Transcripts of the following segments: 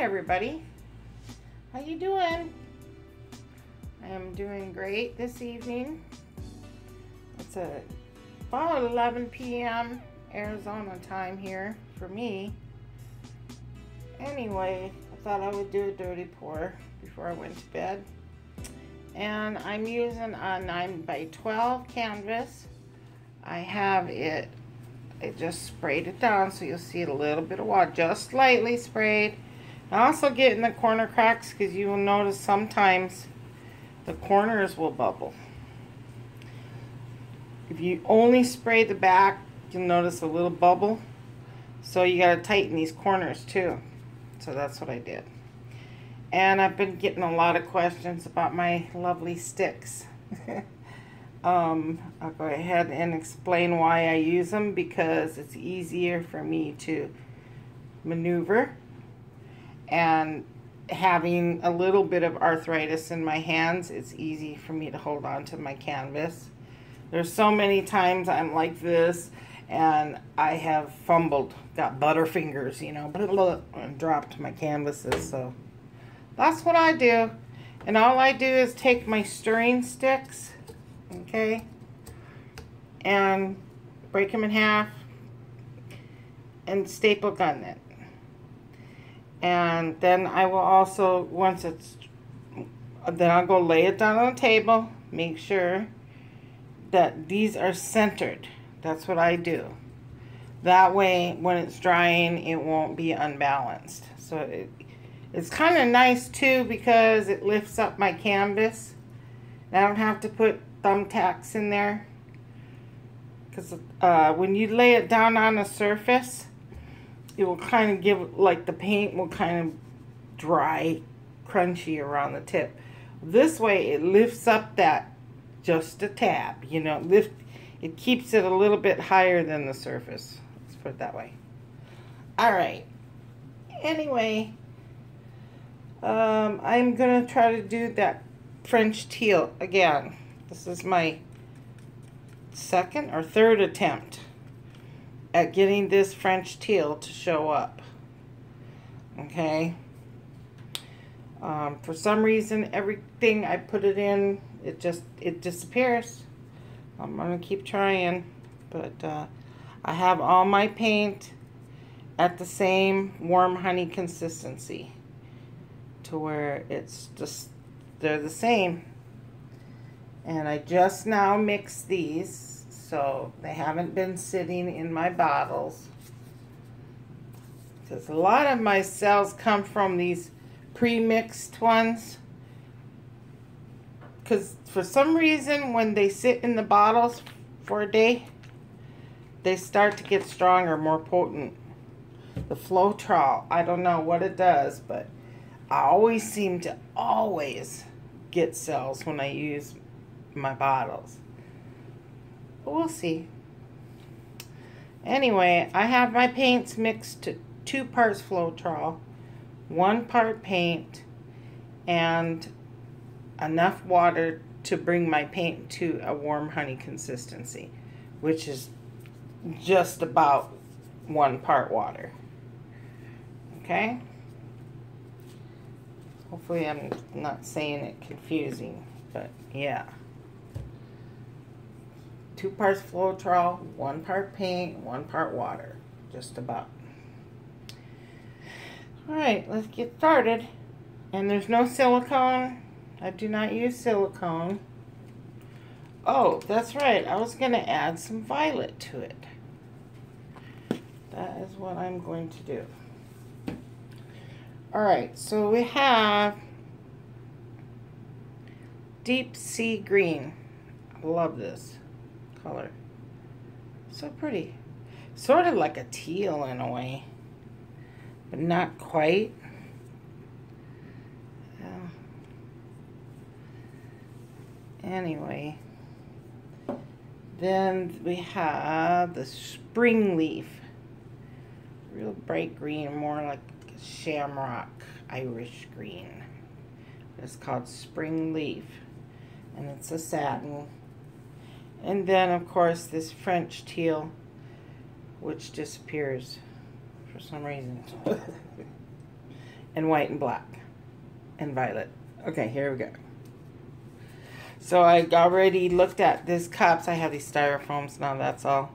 everybody. How you doing? I am doing great this evening. It's about 11 p.m. Arizona time here for me. Anyway, I thought I would do a dirty pour before I went to bed. And I'm using a 9x12 canvas. I have it, I just sprayed it down so you'll see a little bit of water, just lightly sprayed. I also get in the corner cracks because you will notice sometimes the corners will bubble. If you only spray the back, you'll notice a little bubble. So you got to tighten these corners too. So that's what I did. And I've been getting a lot of questions about my lovely sticks. I'll go ahead and explain why I use them, because it's easier for me to maneuver. And having a little bit of arthritis in my hands, it's easy for me to hold on to my canvas. There's so many times I'm like this and I have fumbled, got butterfingers, you know, and dropped my canvases. So that's what I do. And all I do is take my stirring sticks, okay, and break them in half and staple gun it. And then I will also, then I'll go lay it down on the table, make sure that these are centered. That's what I do. That way, when it's drying, it won't be unbalanced. So it's kind of nice too, because it lifts up my canvas. I don't have to put thumbtacks in there, because when you lay it down on a surface, it will kind of give, like, the paint will kind of dry, crunchy around the tip. This way it lifts up that just a tad, you know, it keeps it a little bit higher than the surface. Let's put it that way. All right. Anyway, I'm gonna try to do that French teal again. This is my second or third attempt at getting this French teal to show up. Okay. For some reason, everything I put it in, it disappears. I'm gonna keep trying, but I have all my paint at the same warm honey consistency, to where it's just, they're the same. And I just now mixed these, so they haven't been sitting in my bottles, because a lot of my cells come from these pre-mixed ones, because for some reason when they sit in the bottles for a day, they start to get stronger, more potent. The floetrol, I don't know what it does, but I always seem to get cells when I use my bottles. But we'll see. Anyway, I have my paints mixed to 2 parts floetrol, 1 part paint, and enough water to bring my paint to a warm honey consistency, which is just about 1 part water. Okay? Hopefully I'm not saying it confusing, but yeah. 2 parts floetrol, 1 part paint, 1 part water, just about. Alright, let's get started. And there's no silicone. I do not use silicone. Oh, that's right, I was going to add some violet to it. That is what I'm going to do. Alright, so we have deep sea green. I love this color. So pretty. Sort of like a teal in a way, but not quite. Anyway, then we have the Springleaf. Real bright green, more like shamrock Irish green. It's called Springleaf, and it's a satin. And then, of course, this French teal, which disappears for some reason. and white and black and violet. Okay, here we go. So I already looked at these cups. I have these styrofoams now, that's all.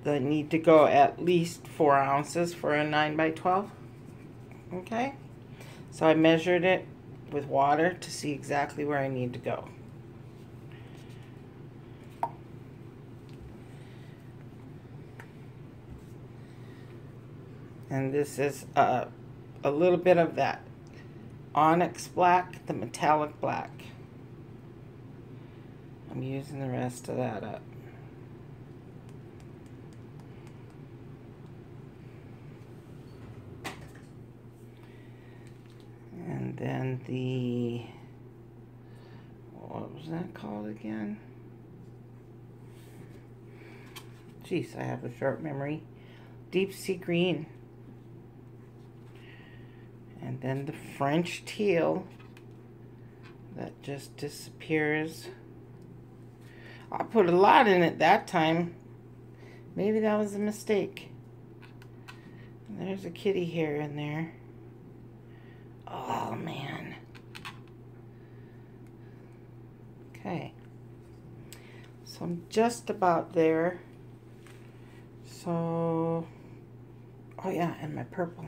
They need to go at least 4 ounces for a 9 by 12. Okay? So I measured it with water to see exactly where I need to go. And this is a little bit of that onyx black, the metallic black. I'm using the rest of that up. And then the, what was that called again? Jeez, I have a short memory. Deep sea green. And then the French teal that just disappears. I put a lot in it that time. Maybe that was a mistake. And there's a kitty hair in there. Oh, man. Okay. So I'm just about there. So, oh yeah, and my purple.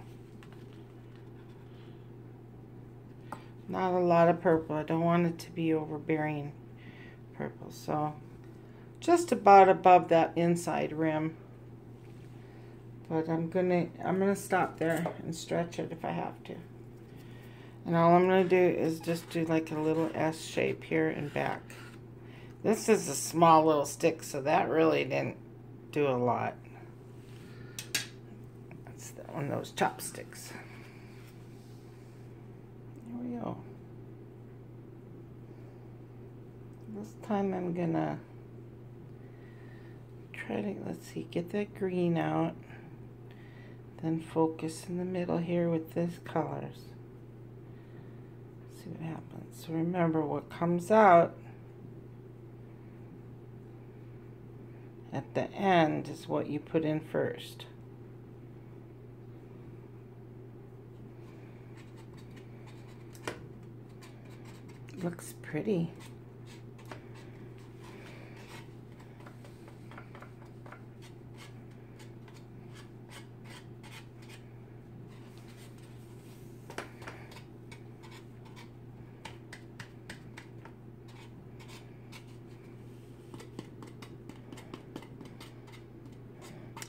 Not a lot of purple. I don't want it to be overbearing purple. So, just about above that inside rim. But I'm gonna stop there and stretch it if I have to. And all I'm gonna do is just do like a little S shape here and back. This is a small little stick, so that really didn't do a lot. That's one of those chopsticks. There we go. This time I'm gonna try to, let's see, get that green out. Then focus in the middle here with these colors. See what happens. So remember, what comes out at the end is what you put in first. Looks pretty.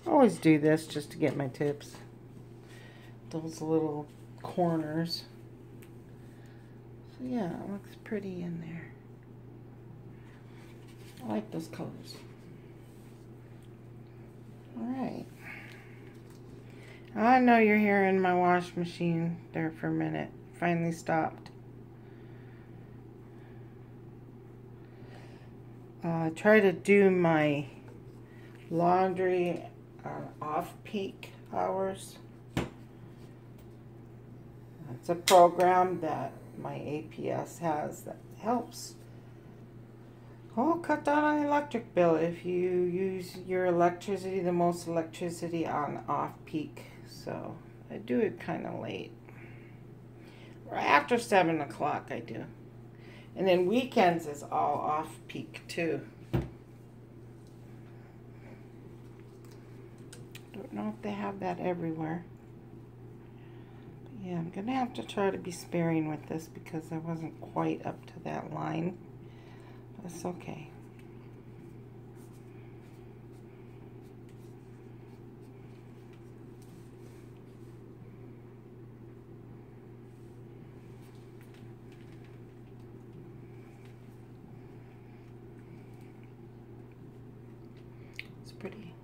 I always do this just to get my tips. Those little corners. So yeah, it looks pretty in there. I like those colors. Alright. I know you're hearing my wash machine there for a minute. Finally stopped. I try to do my laundry off-peak hours. It's a program that my APS has that helps cut down on the electric bill if you use your electricity, the most electricity on off-peak. So I do it kind of late. Right after 7 o'clock I do. And then weekends is all off-peak too. Don't know if they have that everywhere. But yeah, I'm gonna have to try to be sparing with this because I wasn't quite up to that line. But it's okay. It's pretty.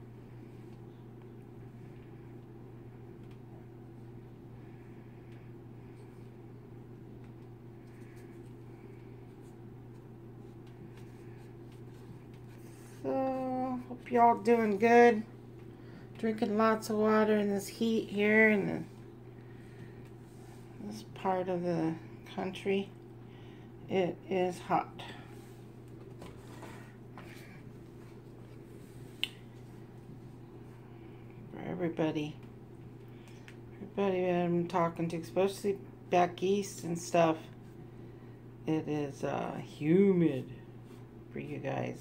So, hope y'all doing good. Drinking lots of water in this heat here in this part of the country. It is hot. For everybody I'm talking to, especially back east and stuff, it is humid for you guys.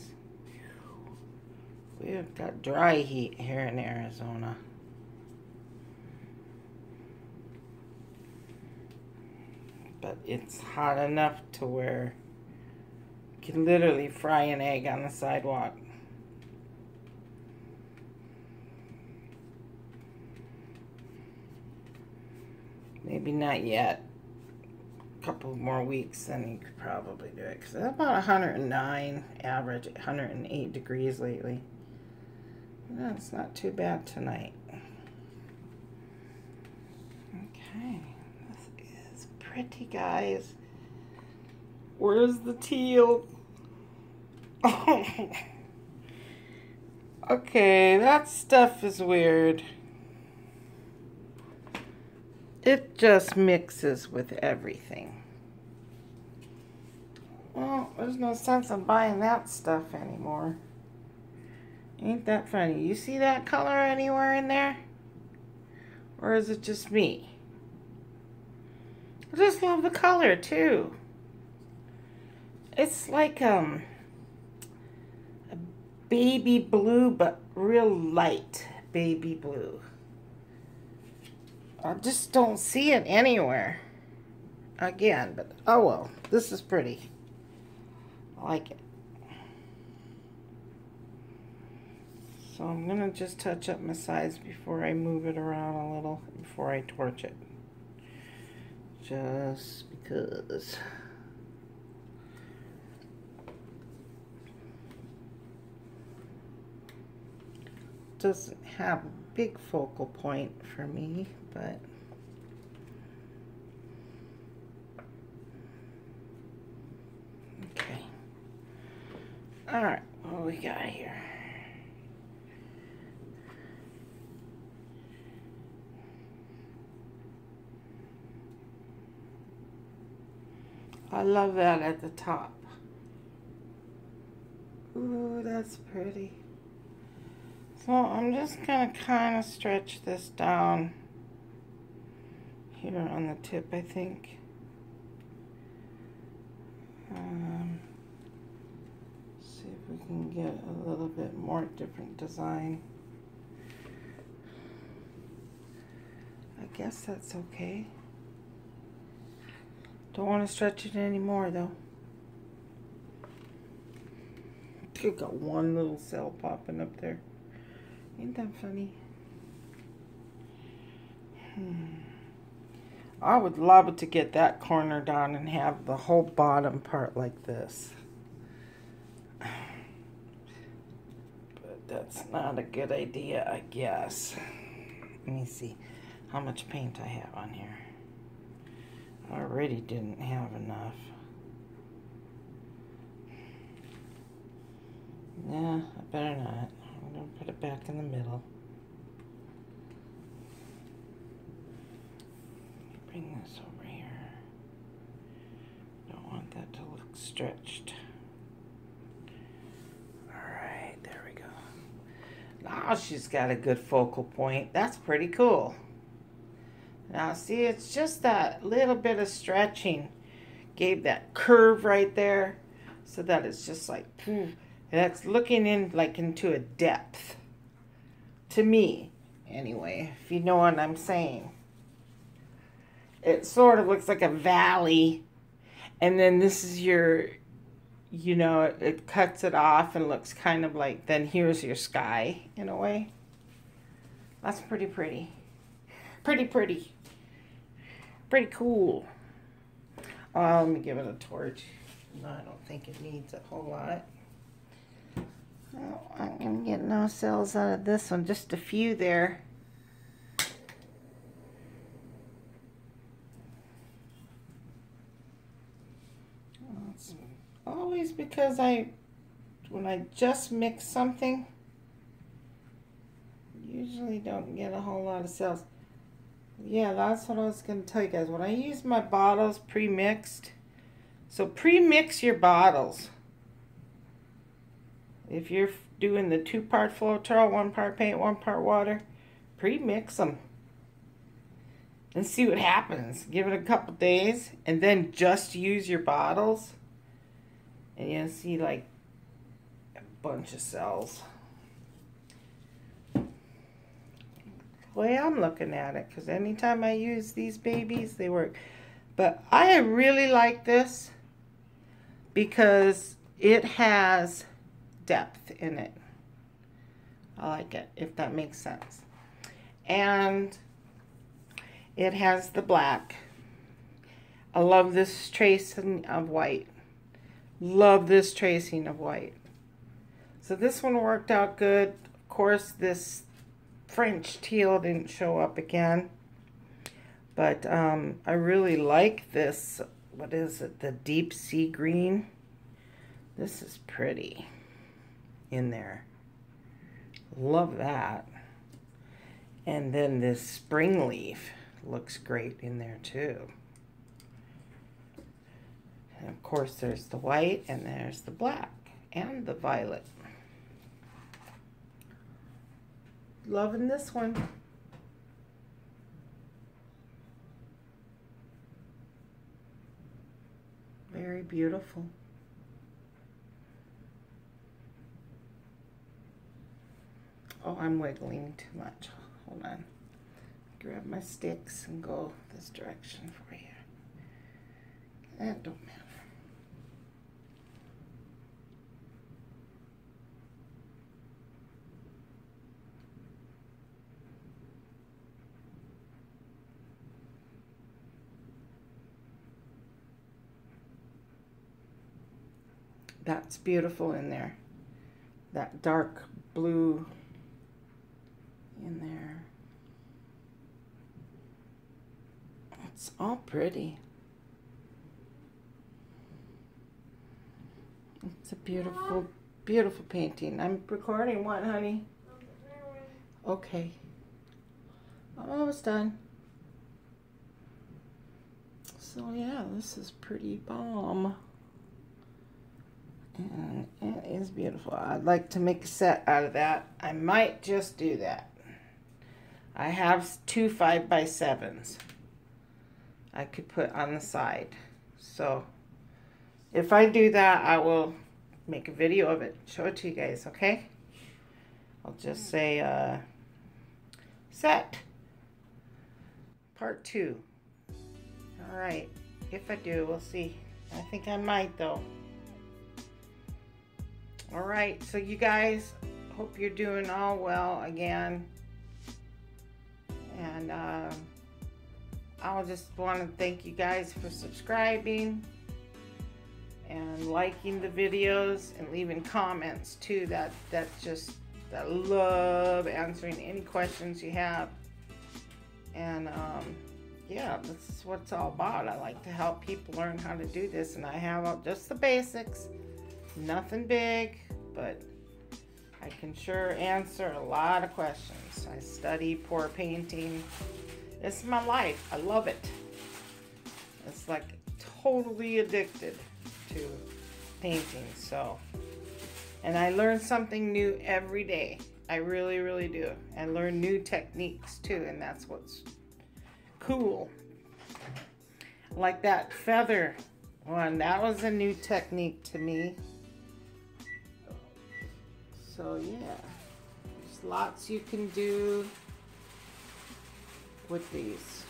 We've got dry heat here in Arizona. But it's hot enough to where you can literally fry an egg on the sidewalk. Maybe not yet. A couple more weeks, then you could probably do it. Because it's about 109 average, 108 degrees lately. No, it's not too bad tonight. Okay, this is pretty, guys. Where's the teal? Okay, that stuff is weird. It just mixes with everything. Well, there's no sense in buying that stuff anymore. Ain't that funny? You see that color anywhere in there? Or is it just me? I just love the color too. It's like a baby blue, but real light baby blue. I just don't see it anywhere. Again, but oh well, this is pretty. I like it. So I'm gonna just touch up my sides before I move it around a little, before I torch it. Just because. Doesn't have a big focal point for me, but okay. All right, what do we got here? I love that at the top. Ooh, that's pretty. So I'm just gonna kind of stretch this down here on the tip, I think. See if we can get a little bit more different design. I guess that's okay. Don't want to stretch it anymore though. You got one little cell popping up there. Ain't that funny? I would love it to get that corner done and have the whole bottom part like this. But that's not a good idea, I guess. Let me see how much paint I have on here. I already didn't have enough. Yeah, I better not. I'm going to put it back in the middle. Bring this over here. Don't want that to look stretched. Alright, there we go. Now she's got a good focal point. That's pretty cool. Now see, it's just that little bit of stretching gave that curve right there, so that it's just like, that's looking in like into a depth. To me, anyway, if you know what I'm saying. It sort of looks like a valley, and then this is your, you know, it cuts it off and looks kind of like, then here's your sky, in a way. That's pretty pretty. Pretty pretty. Pretty cool. Let me give it a torch. No, I don't think it needs a whole lot. Oh, I'm going to get no cells out of this one, just a few there. It's always because when I just mix something, usually don't get a whole lot of cells. Yeah, that's what I was going to tell you guys. When I use my bottles pre-mixed, so pre-mix your bottles. If you're doing the 2-part floetrol, 1 part paint, 1 part water, pre-mix them. and see what happens. Give it a couple days and then just use your bottles and you'll see like a bunch of cells. The way I'm looking at it, because anytime I use these babies, they work. But I really like this because it has depth in it. I like it, if that makes sense. And it has the black. I love this tracing of white. Love this tracing of white. So this one worked out good. Of course, this French teal didn't show up again. But I really like this. What is it? The deep sea green. This is pretty in there. Love that. And then this Springleaf looks great in there too. And of course there's the white and there's the black and the violet. Loving this one. Very beautiful. Oh, I'm wiggling too much. Hold on. Grab my sticks and go this direction for you. That don't matter. That's beautiful in there. That dark blue in there. It's all pretty. It's a beautiful, beautiful painting. I'm recording what, honey? Okay. I'm almost done. So yeah, this is pretty bomb. And it is beautiful. I'd like to make a set out of that. I might just do that. I have 2 5x7s I could put on the side. So if I do that, I will make a video of it. Show it to you guys, okay? I'll just say set part 2. All right. If I do, we'll see. I think I might though. All right, so you guys, hope you're doing all well again. And I'll just want to thank you guys for subscribing and liking the videos and leaving comments too. I love answering any questions you have. And yeah, this is what it's all about. I like to help people learn how to do this, and I have just the basics. Nothing big, but I can sure answer a lot of questions. I study pour painting. This is my life. I love it. It's like totally addicted to painting. So, and I learn something new every day. I really, really do. I learn new techniques too, and that's what's cool. Like that feather one. That was a new technique to me. So yeah, there's lots you can do with these.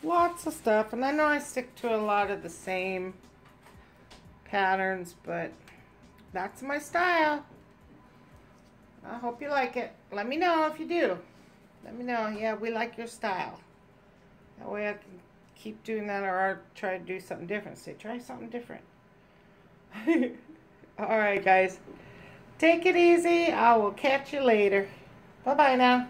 Lots of stuff, and I know I stick to a lot of the same patterns, but that's my style. I hope you like it. Let me know if you do. Let me know. Yeah, we like your style. That way I can keep doing that, or I'll try to do something different. Say, try something different. All right, guys. Take it easy. I will catch you later. Bye-bye now.